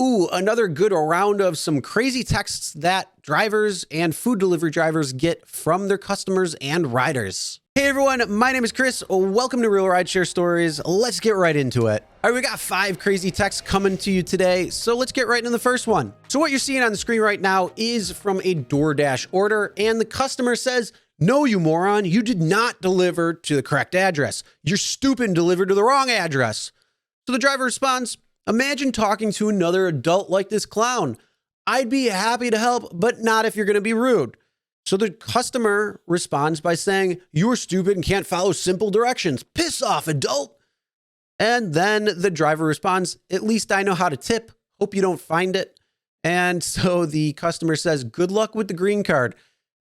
Ooh, another good round of some crazy texts that drivers and food delivery drivers get from their customers and riders. Hey everyone, my name is Chris. Welcome to Real Rideshare Stories. Let's get right into it. All right, we got 5 crazy texts coming to you today, so let's get right into the first one. So what you're seeing on the screen right now is from a Doordash order, and the customer says, "No, you moron, you did not deliver to the correct address. You're stupid and delivered to the wrong address." So the driver responds, "Imagine talking to another adult like this clown. I'd be happy to help, but not if you're going to be rude." So the customer responds by saying, "You're stupid and can't follow simple directions. Piss off, adult." And then the driver responds, "At least I know how to tip. Hope you don't find it." And so the customer says, "Good luck with the green card."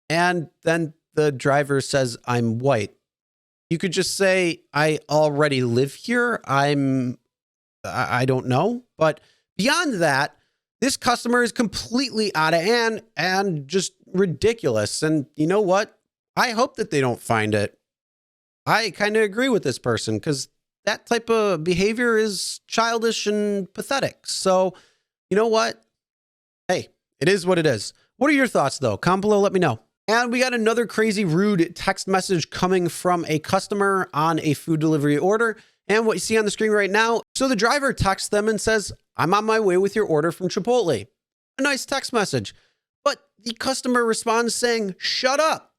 And then the driver says, "I'm white." You could just say, "I already live here. I don't know." But beyond that, this customer is completely out of hand and just ridiculous. And you know what? I hope that they don't find it. I kind of agree with this person because that type of behavior is childish and pathetic. So you know what? Hey, it is what it is. What are your thoughts though? Comment below, let me know. And we got another crazy rude text message coming from a customer on a food delivery order. And what you see on the screen right now, so the driver texts them and says, "I'm on my way with your order from Chipotle." A nice text message. But the customer responds saying, "Shut up."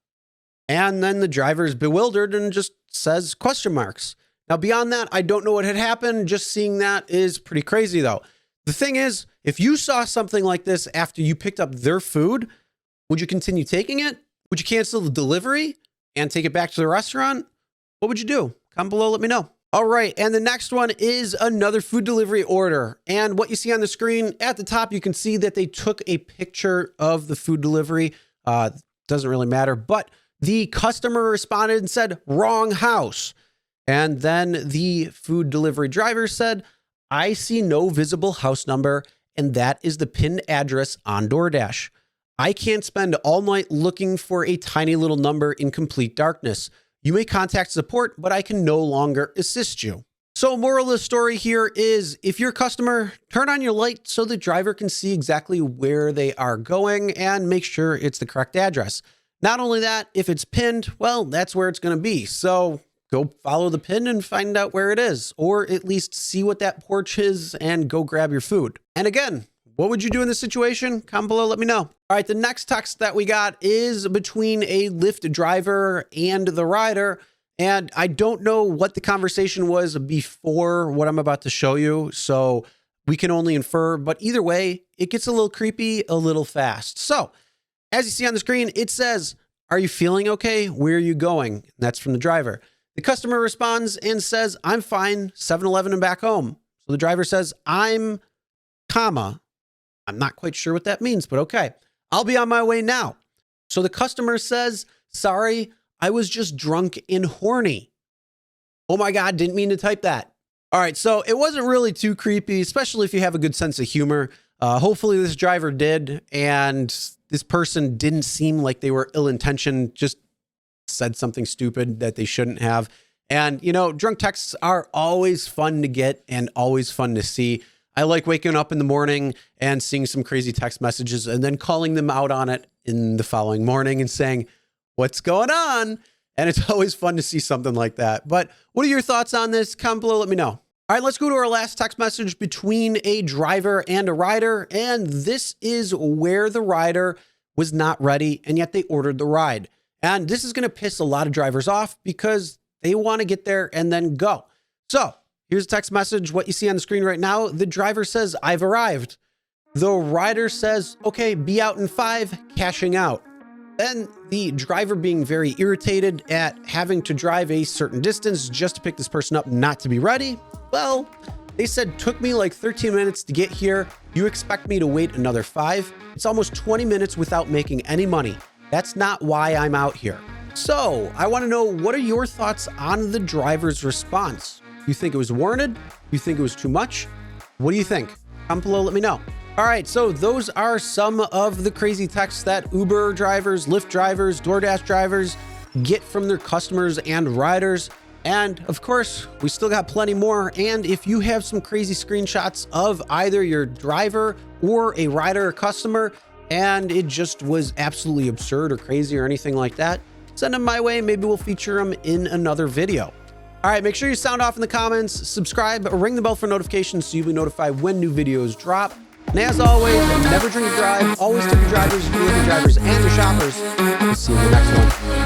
And then the driver is bewildered and just says question marks. Now, beyond that, I don't know what had happened. Just seeing that is pretty crazy, though. The thing is, if you saw something like this after you picked up their food, would you continue taking it? Would you cancel the delivery and take it back to the restaurant? What would you do? Comment below, let me know. All right, and the next one is another food delivery order. And what you see on the screen at the top, you can see that they took a picture of the food delivery. Doesn't really matter, but the customer responded and said, "Wrong house." And then the food delivery driver said, "I see no visible house number, and that is the pinned address on DoorDash. I can't spend all night looking for a tiny little number in complete darkness. You may contact support, but I can no longer assist you." So moral of the story here is, if you're a customer, turn on your light so the driver can see exactly where they are going and make sure it's the correct address. Not only that, if it's pinned, well, that's where it's going to be. So go follow the pin and find out where it is, or at least see what that porch is and go grab your food. And again, what would you do in this situation? Comment below, let me know. All right, the next text that we got is between a Lyft driver and the rider. And I don't know what the conversation was before what I'm about to show you, so we can only infer. But either way, it gets a little creepy, a little fast. So as you see on the screen, it says, "Are you feeling okay? Where are you going?" And that's from the driver. The customer responds and says, "I'm fine, 7-Eleven and back home." So the driver says, I'm not quite sure what that means, but okay. "I'll be on my way now." So the customer says, "Sorry, I was just drunk and horny." Oh my God, didn't mean to type that. All right, so it wasn't really too creepy, especially if you have a good sense of humor. Hopefully this driver did, and this person didn't seem like they were ill-intentioned, just said something stupid that they shouldn't have. And, you know, drunk texts are always fun to get and always fun to see. I like waking up in the morning and seeing some crazy text messages and then calling them out on it in the following morning and saying, "What's going on?" And it's always fun to see something like that. But what are your thoughts on this? Comment below, let me know. All right, let's go to our last text message between a driver and a rider. And this is where the rider was not ready, and yet they ordered the ride. And this is going to piss a lot of drivers off because they want to get there and then go. So here's a text message. What you see on the screen right now, the driver says, "I've arrived." The rider says, "Okay, be out in 5, cashing out." Then the driver, being very irritated at having to drive a certain distance just to pick this person up, not to be ready. Well, they said, "Took me like 13 minutes to get here. You expect me to wait another 5? It's almost 20 minutes without making any money. That's not why I'm out here." So I want to know, what are your thoughts on the driver's response? You think it was warranted? You think it was too much? What do you think? Comment below, let me know. All right, so those are some of the crazy texts that Uber drivers, Lyft drivers, DoorDash drivers get from their customers and riders. And of course, we still got plenty more. And if you have some crazy screenshots of either your driver or a rider or customer, and it just was absolutely absurd or crazy or anything like that, send them my way. Maybe we'll feature them in another video. All right, make sure you sound off in the comments, subscribe, ring the bell for notifications so you'll be notified when new videos drop. And as always, never drink and drive. Always tip your drivers, delivery drivers, and your shoppers. I'll see you in the next one.